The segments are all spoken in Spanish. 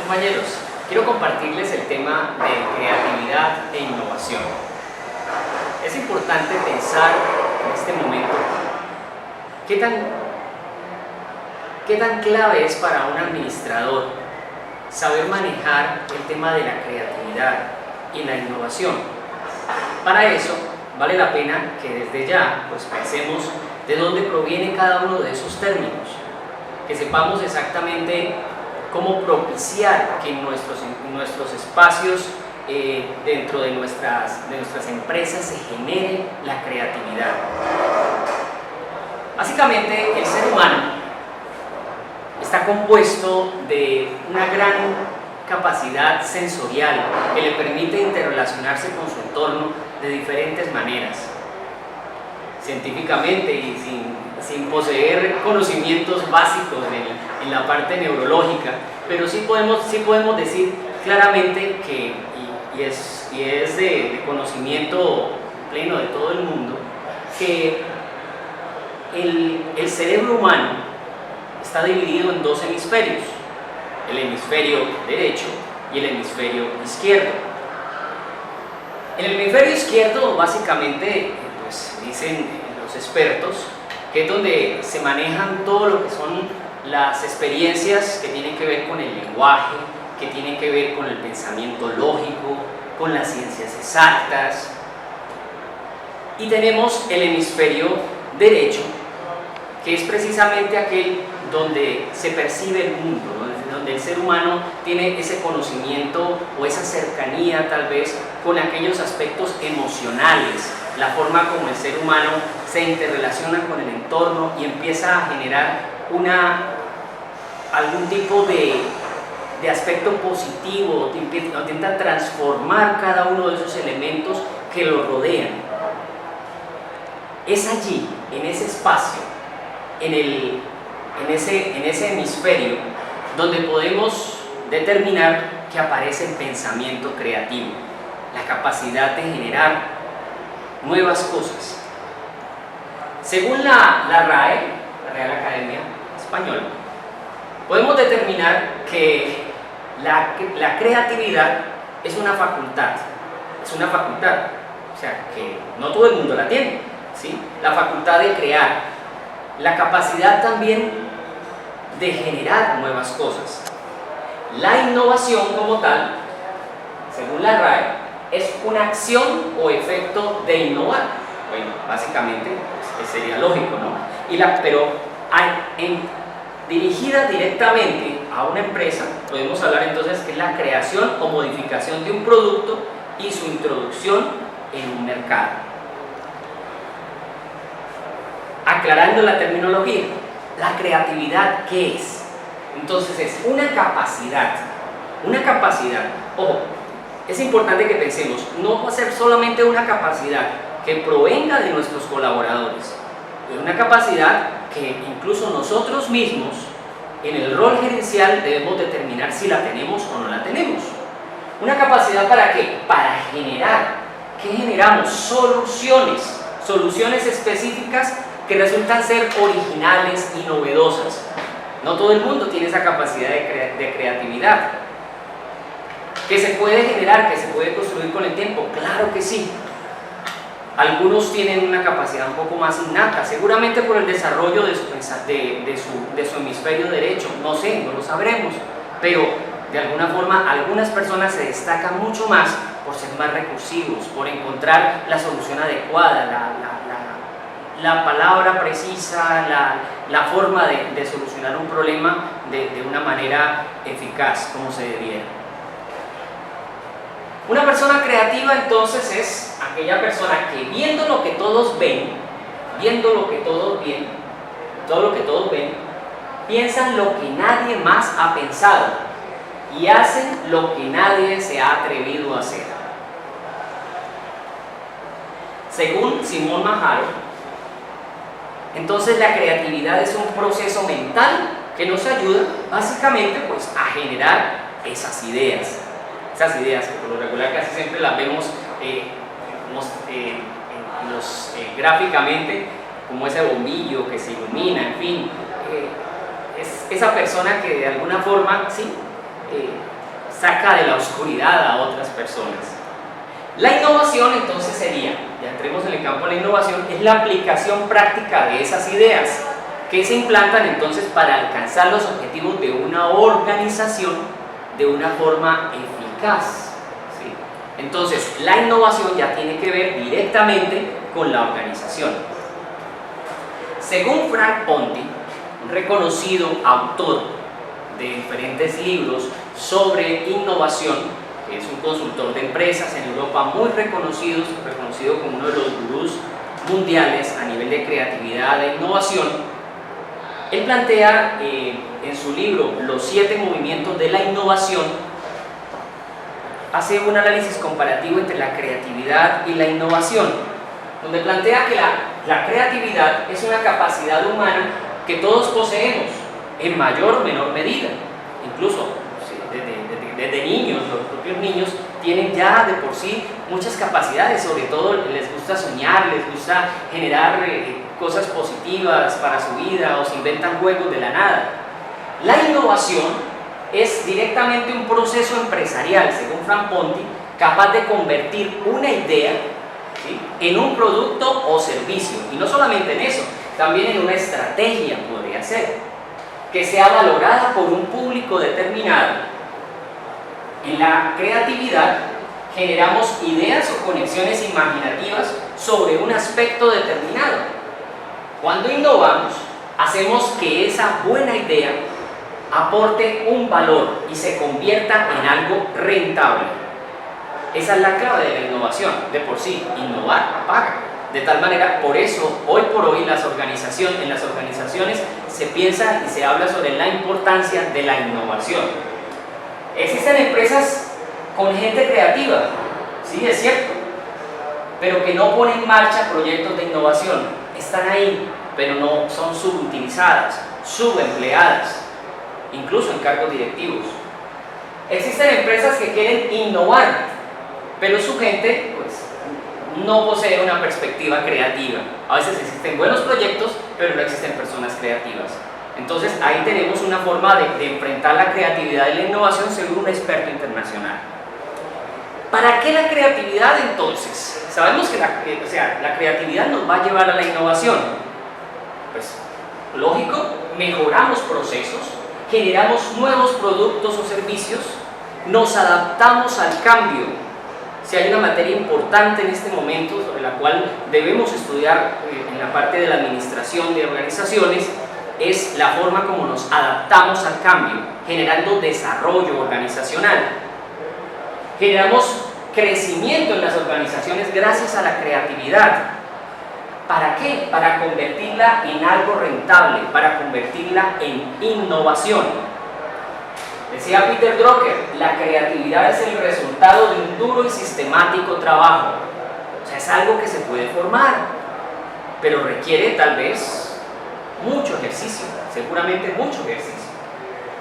Compañeros, quiero compartirles el tema de creatividad e innovación. Es importante pensar en este momento qué tan clave es para un administrador saber manejar el tema de la creatividad y la innovación. Para eso vale la pena que desde ya pensemos de dónde proviene cada uno de esos términos, que sepamos exactamente cómo propiciar que en nuestros espacios, dentro de nuestras empresas, se genere la creatividad. Básicamente, el ser humano está compuesto de una gran capacidad sensorial que le permite interrelacionarse con su entorno de diferentes maneras. Científicamente y sin poseer conocimientos básicos en la parte neurológica, pero sí podemos decir claramente que, y es de conocimiento pleno de todo el mundo, que el cerebro humano está dividido en dos hemisferios, el hemisferio derecho y el hemisferio izquierdo. En el hemisferio izquierdo, básicamente, dicen los expertos, que es donde se manejan todo lo que son las experiencias que tienen que ver con el lenguaje, que tienen que ver con el pensamiento lógico, con las ciencias exactas. Y tenemos el hemisferio derecho, que es precisamente aquel donde se percibe el mundo, donde el ser humano tiene ese conocimiento o esa cercanía tal vez con aquellos aspectos emocionales, la forma como el ser humano se interrelaciona con el entorno y empieza a generar algún tipo de aspecto positivo, o intenta transformar cada uno de esos elementos que lo rodean. Es allí, en ese espacio, en ese hemisferio, donde podemos determinar que aparece el pensamiento creativo, la capacidad de generar nuevas cosas. Según la RAE, la Real Academia Española, podemos determinar que la creatividad es una facultad, o sea, que no todo el mundo la tiene, ¿sí? La facultad de crear, la capacidad también de generar nuevas cosas. La innovación como tal, según la RAE, es una acción o efecto de innovar. Bueno, básicamente sería lógico, ¿no? Pero dirigida directamente a una empresa, podemos hablar entonces que es la creación o modificación de un producto y su introducción en un mercado. Aclarando la terminología, la creatividad, ¿qué es? Entonces es una capacidad, ojo, es importante que pensemos, no va a ser solamente una capacidad que provenga de nuestros colaboradores, es una capacidad que incluso nosotros mismos, en el rol gerencial, debemos determinar si la tenemos o no la tenemos. ¿Una capacidad para qué? Para generar. ¿Qué generamos? Soluciones específicas que resultan ser originales y novedosas. No todo el mundo tiene esa capacidad de creatividad. ¿Que se puede generar, que se puede construir con el tiempo? Claro que sí. Algunos tienen una capacidad un poco más innata, seguramente por el desarrollo de su hemisferio derecho, no sé, no lo sabremos, pero de alguna forma algunas personas se destacan mucho más por ser más recursivos, por encontrar la solución adecuada, la palabra precisa, la forma de solucionar un problema de una manera eficaz, como se debiera. Una persona creativa entonces es aquella persona que viendo lo que todos ven, piensan lo que nadie más ha pensado y hacen lo que nadie se ha atrevido a hacer. Según Simón Majaro, entonces la creatividad es un proceso mental que nos ayuda básicamente a generar esas ideas que por lo regular casi siempre las vemos gráficamente como ese bombillo que se ilumina, en fin, es esa persona que de alguna forma, sí, saca de la oscuridad a otras personas. La innovación entonces sería, ya entremos en el campo de la innovación, es la aplicación práctica de esas ideas que se implantan entonces para alcanzar los objetivos de una organización de una forma eficaz, ¿sí? Entonces la innovación ya tiene que ver directamente con la organización. Según Frank Ponti, un reconocido autor de diferentes libros sobre innovación, que es un consultor de empresas en Europa muy reconocido como uno de los gurús mundiales a nivel de creatividad e innovación, él plantea en su libro Los 7 movimientos de la innovación, hace un análisis comparativo entre la creatividad y la innovación, donde plantea que la creatividad es una capacidad humana que todos poseemos en mayor o menor medida. Incluso desde niños, los propios niños tienen ya de por sí muchas capacidades, sobre todo les gusta soñar, les gusta generar cosas positivas para su vida o se inventan juegos de la nada. La innovación es directamente un proceso empresarial, según Frank Ponti, capaz de convertir una idea, ¿sí?, en un producto o servicio, y no solamente en eso, también en una estrategia podría ser, que sea valorada por un público determinado. En la creatividad generamos ideas o conexiones imaginativas sobre un aspecto determinado. Cuando innovamos, hacemos que esa buena idea aporte un valor y se convierta en algo rentable. Esa es la clave de la innovación. De por sí, innovar paga. De tal manera, por eso, hoy por hoy, en las organizaciones se piensa y se habla sobre la importancia de la innovación. Existen empresas con gente creativa, sí, es cierto, pero que no ponen en marcha proyectos de innovación. Están ahí, pero no son subutilizadas, subempleadas, incluso en cargos directivos. Existen empresas que quieren innovar, pero su gente pues, no posee una perspectiva creativa. A veces existen buenos proyectos, pero no existen personas creativas. Entonces ahí tenemos una forma de enfrentar la creatividad y la innovación según un experto internacional. ¿Para qué la creatividad entonces? Sabemos que la creatividad nos va a llevar a la innovación. Pues lógico, mejoramos procesos, generamos nuevos productos o servicios, nos adaptamos al cambio. Si hay una materia importante en este momento sobre la cual debemos estudiar en la parte de la administración de organizaciones, es la forma como nos adaptamos al cambio, generando desarrollo organizacional. Generamos crecimiento en las organizaciones gracias a la creatividad. ¿Para qué? Para convertirla en algo rentable, para convertirla en innovación. Decía Peter Drucker, la creatividad es el resultado de un duro y sistemático trabajo. O sea, es algo que se puede formar, pero requiere tal vez mucho ejercicio, seguramente mucho ejercicio.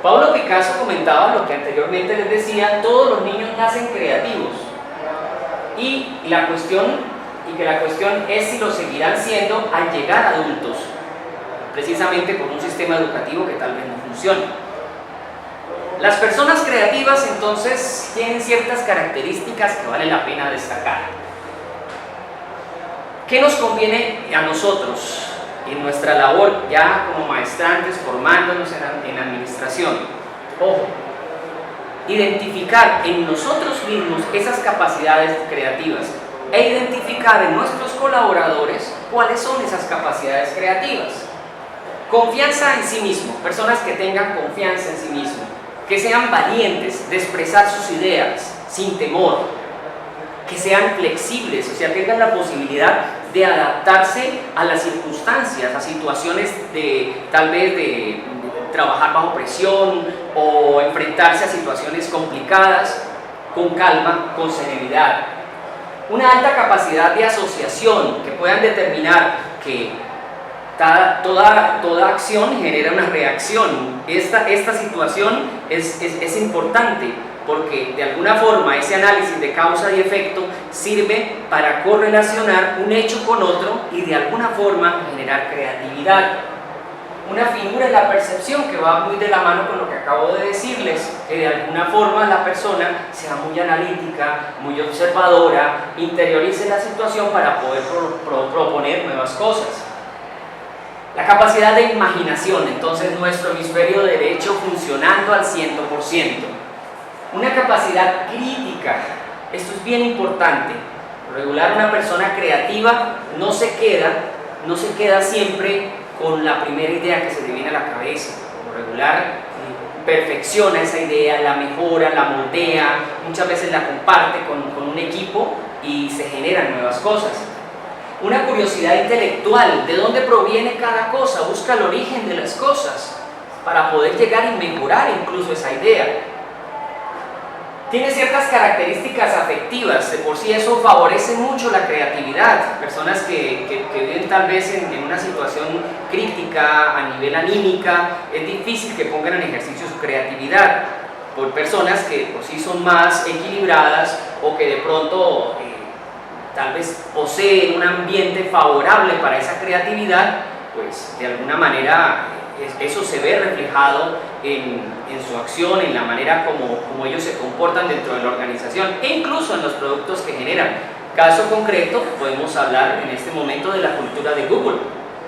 Pablo Picasso comentaba lo que anteriormente les decía: todos los niños nacen creativos y la cuestión es si lo seguirán siendo al llegar adultos, precisamente por un sistema educativo que tal vez no funcione. Las personas creativas entonces tienen ciertas características que vale la pena destacar. ¿Qué nos conviene a nosotros en nuestra labor ya como maestrantes formándonos en administración? Ojo, identificar en nosotros mismos esas capacidades creativas e identificar en nuestros colaboradores cuáles son esas capacidades creativas. Confianza en sí mismo, personas que tengan confianza en sí mismo, que sean valientes de expresar sus ideas sin temor, que sean flexibles, o sea, tengan la posibilidad de adaptarse a las circunstancias, a situaciones tal vez de trabajar bajo presión o enfrentarse a situaciones complicadas con calma, con serenidad. Una alta capacidad de asociación, que puedan determinar que toda acción genera una reacción. Esta situación es importante porque de alguna forma ese análisis de causa y efecto sirve para correlacionar un hecho con otro y de alguna forma generar creatividad. una finura en la percepción que va muy de la mano con lo que acabo de decirles, que de alguna forma la persona sea muy analítica, muy observadora, interiorice la situación para poder proponer nuevas cosas. La capacidad de imaginación, entonces nuestro hemisferio derecho funcionando al 100%. Una capacidad crítica, esto es bien importante. Por regular, una persona creativa no se queda siempre con la primera idea que se le viene a la cabeza. Por regular, perfecciona esa idea, la mejora, la moldea, muchas veces la comparte con un equipo y se generan nuevas cosas. Una curiosidad intelectual, ¿de dónde proviene cada cosa? Busca el origen de las cosas para poder llegar y mejorar incluso esa idea. Tiene ciertas características afectivas, de por sí eso favorece mucho la creatividad. Personas que viven tal vez en una situación crítica a nivel anímica, es difícil que pongan en ejercicio su creatividad. Por personas que por sí son más equilibradas o que de pronto tal vez poseen un ambiente favorable para esa creatividad, pues de alguna manera eso se ve reflejado en su acción, en la manera como ellos se comportan dentro de la organización e incluso en los productos que generan. Caso concreto, podemos hablar en este momento de la cultura de Google.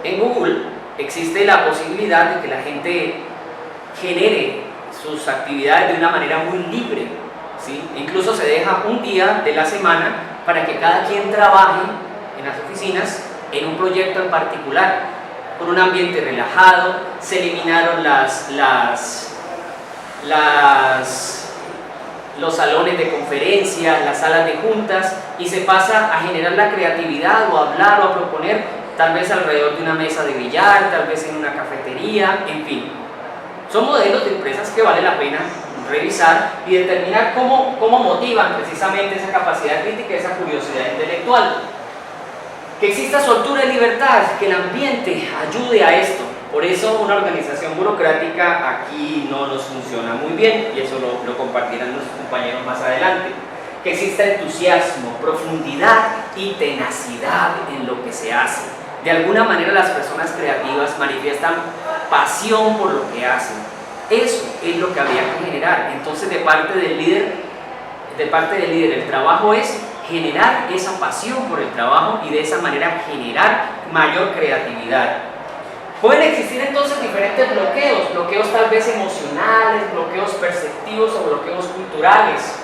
En Google existe la posibilidad de que la gente genere sus actividades de una manera muy libre, ¿sí? Incluso se deja un día de la semana para que cada quien trabaje en las oficinas en un proyecto en particular, con un ambiente relajado. Se eliminaron los salones de conferencia, las salas de juntas, y se pasa a generar la creatividad o a hablar o a proponer, tal vez alrededor de una mesa de billar, tal vez en una cafetería, en fin. Son modelos de empresas que vale la pena revisar y determinar cómo motivan precisamente esa capacidad crítica, esa curiosidad intelectual. Que exista soltura y libertad, que el ambiente ayude a esto. Por eso una organización burocrática aquí no nos funciona muy bien, y eso lo compartirán nuestros compañeros más adelante. Que exista entusiasmo, profundidad y tenacidad en lo que se hace. De alguna manera las personas creativas manifiestan pasión por lo que hacen. Eso es lo que habría que generar. Entonces de parte del líder, el trabajo es generar esa pasión por el trabajo y de esa manera generar mayor creatividad. Pueden existir entonces diferentes bloqueos tal vez emocionales, bloqueos perceptivos o bloqueos culturales.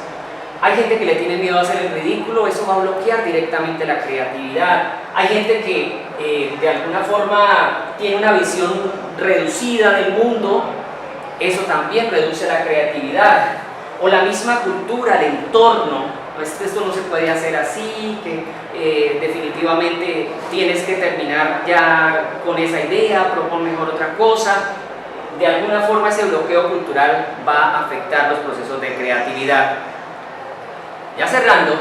Hay gente que le tiene miedo a hacer el ridículo, eso va a bloquear directamente la creatividad. Hay gente que de alguna forma tiene una visión reducida del mundo, eso también reduce la creatividad. O la misma cultura, el entorno, pues esto no se puede hacer así, que definitivamente tienes que terminar ya con esa idea, propon mejor otra cosa. De alguna forma ese bloqueo cultural va a afectar los procesos de creatividad. Ya cerrando,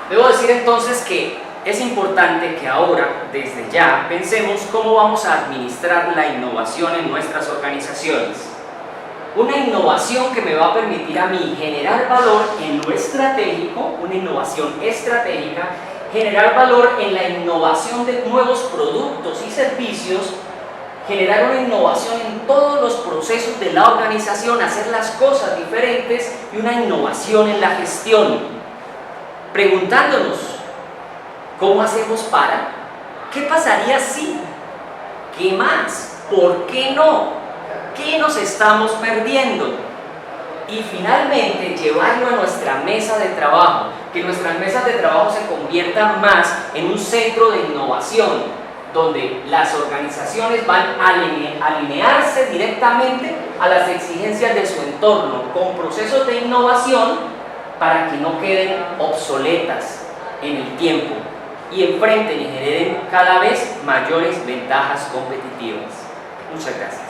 debo decir entonces que es importante que ahora, desde ya, pensemos cómo vamos a administrar la innovación en nuestras organizaciones. Una innovación que me va a permitir a mí generar valor en lo estratégico, una innovación estratégica, generar valor en la innovación de nuevos productos y servicios, generar una innovación en todos los procesos de la organización, hacer las cosas diferentes y una innovación en la gestión. Preguntándonos, ¿cómo hacemos para? ¿Qué pasaría si? ¿Qué más? ¿Por qué no? ¿Qué nos estamos perdiendo? Y finalmente llevarlo a nuestra mesa de trabajo, que nuestras mesas de trabajo se conviertan más en un centro de innovación, donde las organizaciones van a alinearse directamente a las exigencias de su entorno, con procesos de innovación para que no queden obsoletas en el tiempo y enfrenten y generen cada vez mayores ventajas competitivas. Muchas gracias.